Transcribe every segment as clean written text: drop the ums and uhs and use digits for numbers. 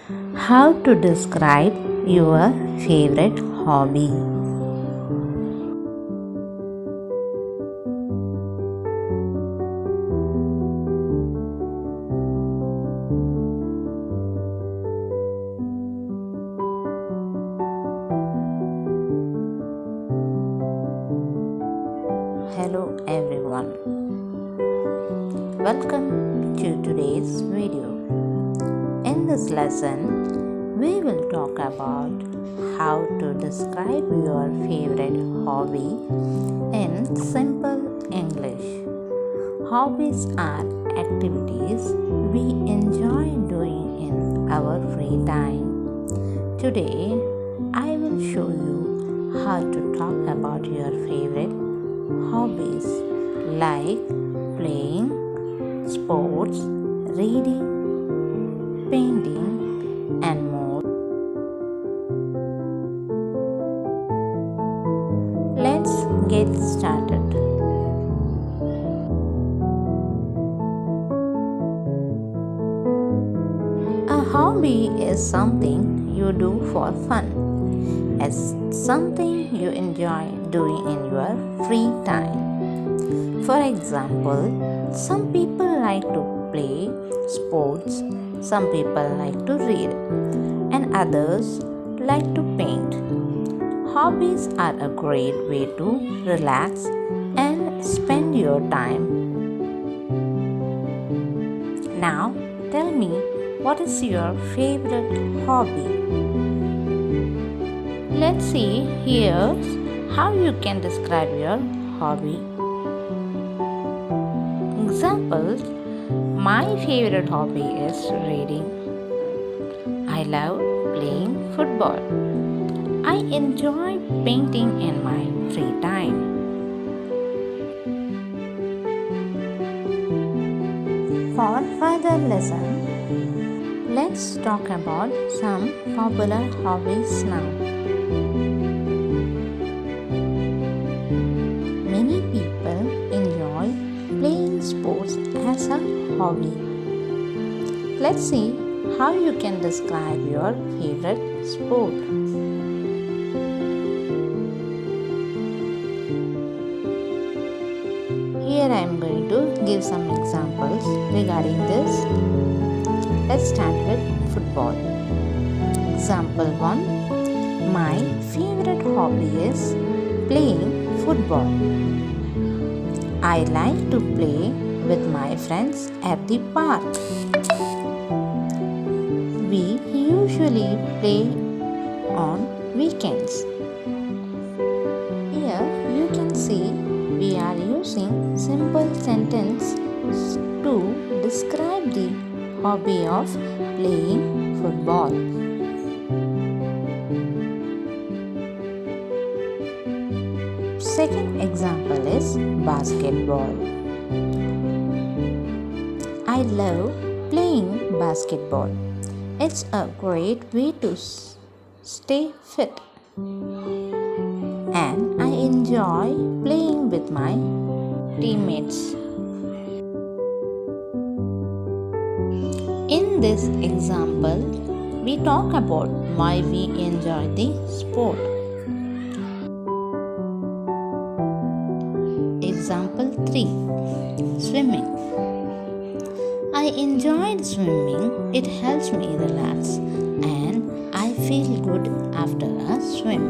How to describe your favorite hobby? Hello everyone. Welcome to today's video. In this lesson, we will talk about how to describe your favorite hobby in simple English. Hobbies are activities we enjoy doing in our free time. Today, I will show you how to talk about your favorite hobbies like playing, sports, reading, painting, and more. Let's get started. A hobby is something you do for fun. It's something you enjoy doing in your free time. For example, some people like to play sports, some people like to read, and others like to paint. Hobbies are a great way to relax and spend your time. Now, tell me, what is your favorite hobby? Let's see here how you can describe your hobby. Examples: my favorite hobby is reading. I love playing football. I enjoy painting in my free time. For further lesson, let's talk about some popular hobbies now. Many people enjoy playing sports as a hobby. Let's see how you can describe your favorite sport. Here I am going to give some examples regarding this. Let's start with football. Example 1. My favorite hobby is playing football. I like to play with my friends at the park. We usually play on weekends. Here you can see we are using simple sentences to describe the hobby of playing football. Second example is basketball. I love playing basketball. It's a great way to stay fit, and I enjoy playing with my teammates. In this example, we talk about why we enjoy the sport. Example 3. Swimming. I enjoyed swimming. It helps me relax and I feel good after a swim.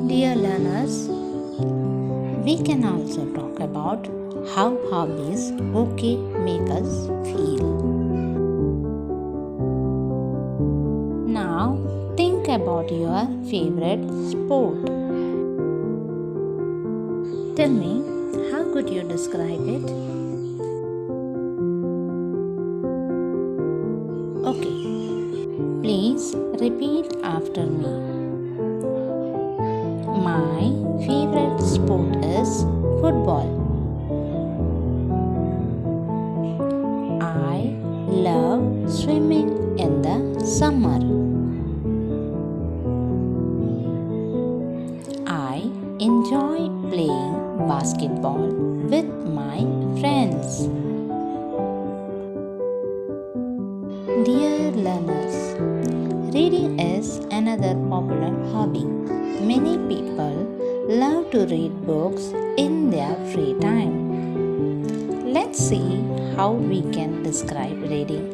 Dear learners, we can also talk about how hobbies make us feel. Now, think about your favorite sport. Tell me, how could you describe it? Okay, please repeat after me. My favorite sport is football. I love swimming in the summer. I enjoy playing basketball with my friends. learners. Reading is another popular hobby. Many people love to read books in their free time. Let's see how we can describe reading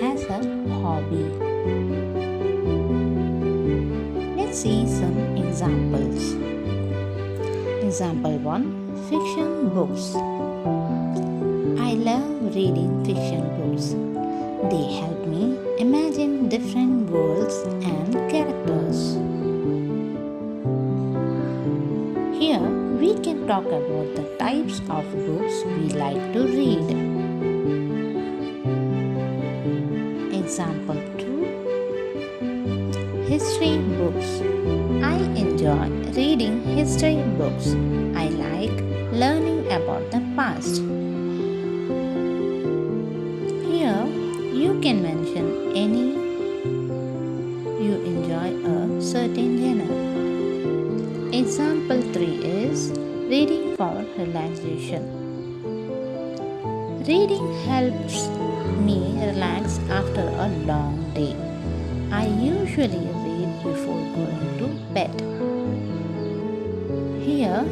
as a hobby. Let's see some examples. Example 1, Fiction books. I love reading fiction books. They help me imagine different worlds and characters. Here we can talk about the types of books we like to read. Example 2, History books. I enjoy reading history books. I like learning about the past. Here you can mention any you enjoy a certain genre. Example 3 is reading for relaxation. Reading helps me relax after a long day. I usually read before going to bed. Here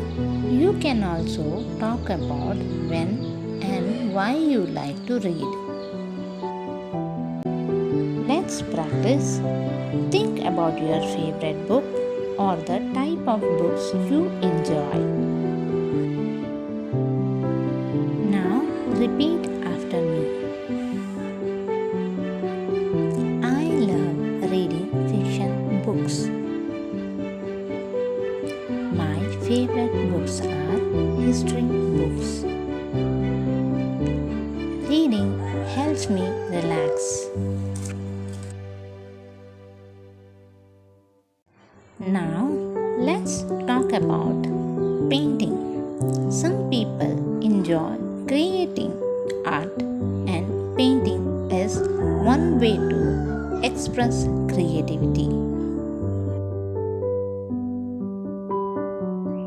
you can also talk about when and why you like to read. Let's practice. Think about your favorite book or the type of books you enjoy. Now repeat after me. I love reading fiction books. My favorite books are history books. Reading helps me relax. Now, let's talk about painting. Some people enjoy creating art, and painting is one way to express creativity.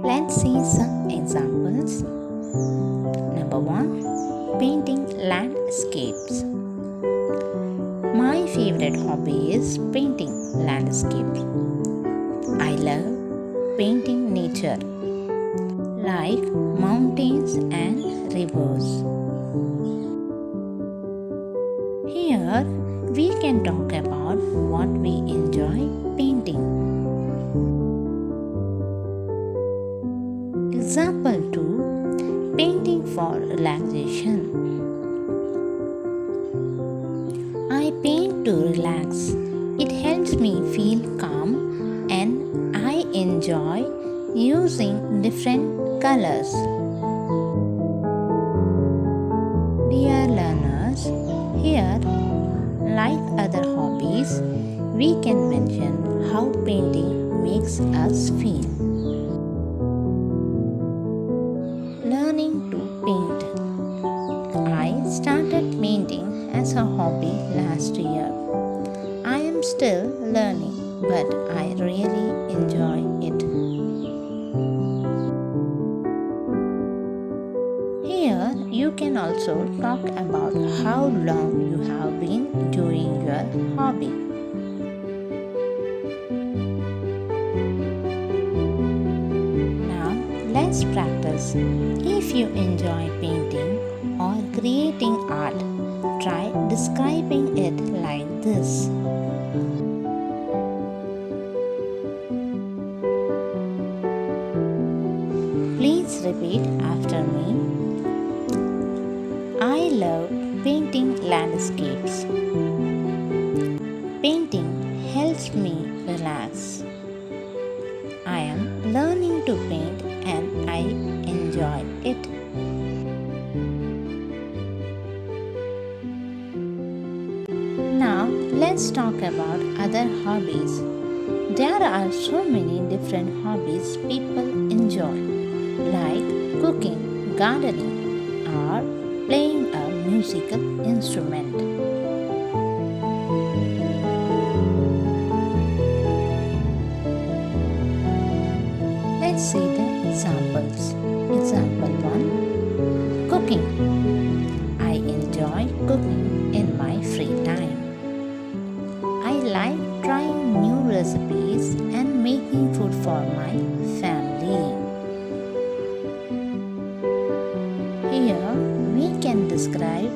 Let's see some examples. Number 1, painting landscapes. My favorite hobby is painting landscapes. I love painting nature, like mountains and rivers. Here we can talk about what we enjoy painting. Example 2, painting for relaxation. I paint to relax. It helps me feel calm and I enjoy using different colors. Dear learners, here, like other hobbies, we can mention how painting makes us feel. Learning to paint. I started painting as a hobby last year. I am still learning, but I really enjoy it. Here you can also talk about how long you have been doing your hobby. Now let's practice. If you enjoy painting or creating art, try describing it like this. Please repeat after me. I love painting landscapes. Painting helps me relax. I am learning to paint and I enjoy it. Now let's talk about other hobbies. There are so many different hobbies people enjoy, like cooking, gardening, or playing a musical instrument. Let's see the examples. Example 1, cooking. I enjoy cooking in my free time. recipes and making food for my family. Here we can describe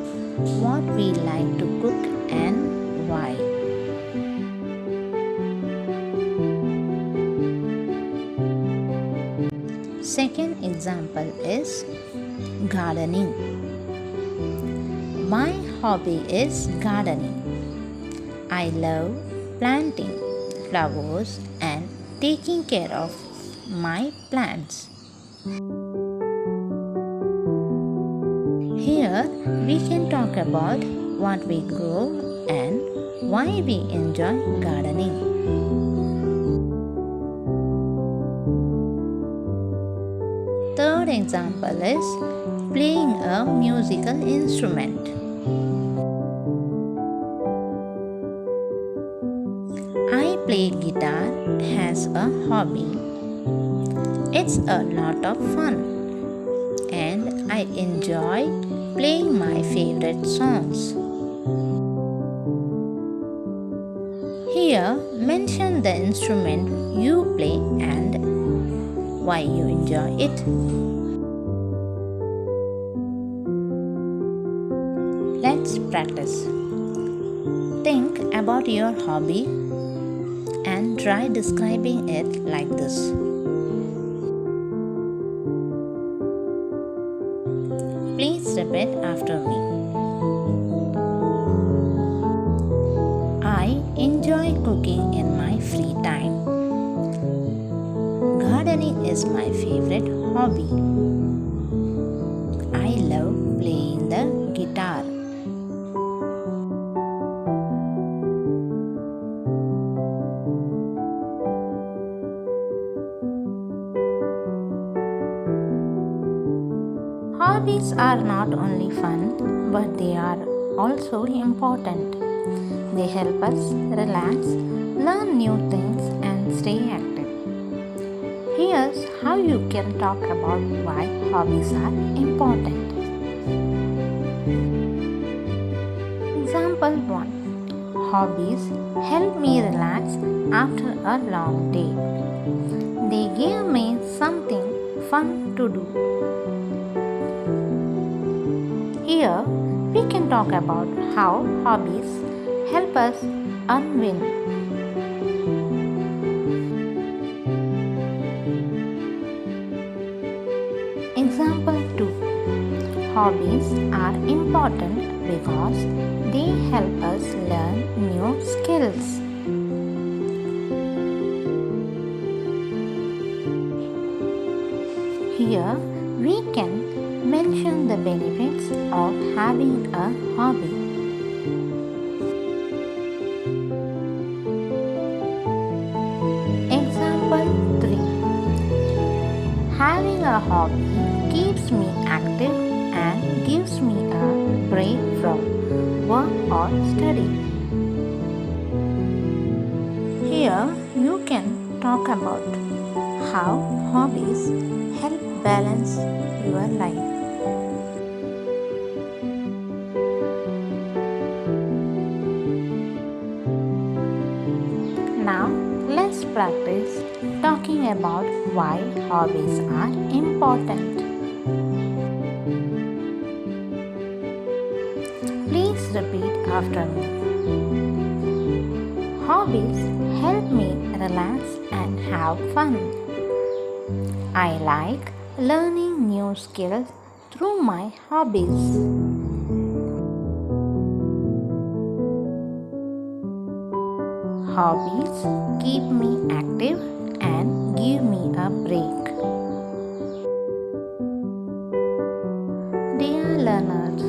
what we like to cook and why. Second example is gardening. My hobby is gardening. I love planting flowers and taking care of my plants. Here we can talk about what we grow and why we enjoy gardening. Third example is playing a musical instrument. I play guitar as a hobby. It's a lot of fun and I enjoy playing my favorite songs. Here, mention the instrument you play and why you enjoy it. Let's practice. Think about your hobby and try describing it like this. Please repeat after me. I enjoy cooking in my free time. Gardening is my favorite hobby. I love playing the guitar. Hobbies are not only fun, but they are also important. They help us relax, learn new things, and stay active. Here's how you can talk about why hobbies are important. Example 1. Hobbies help me relax after a long day. They give me something fun to do. Here, we can talk about how hobbies help us unwind. Example 2. Hobbies are important because they help us learn new skills. Here, we can mention the benefits of having a hobby. Example 3. Having a hobby keeps me active and gives me a break from work or study. Here you can talk about how hobbies help balance your life. Now let's practice talking about why hobbies are important. Please repeat after me. Hobbies help me relax and have fun. I like learning new skills through my hobbies. Hobbies keep me active and give me a break. Dear learners,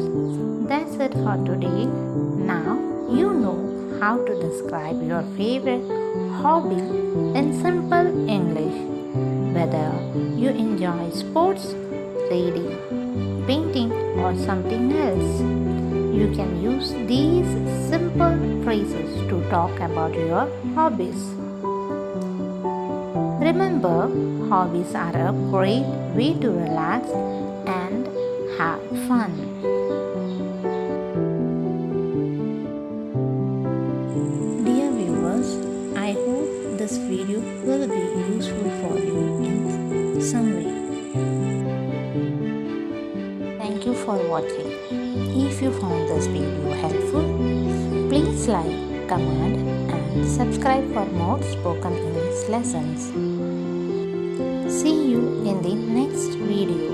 that's it for today. Now you know how to describe your favorite hobby in simple English. Whether you enjoy sports, reading, painting, or something else, you can use these simple phrases to talk about your hobbies. Remember, hobbies are a great way to relax and have fun. Dear viewers, I hope this video will be useful for you in some way. Thank you for watching. If you found this video helpful, please like, comment and subscribe for more spoken English lessons. See you in the next video.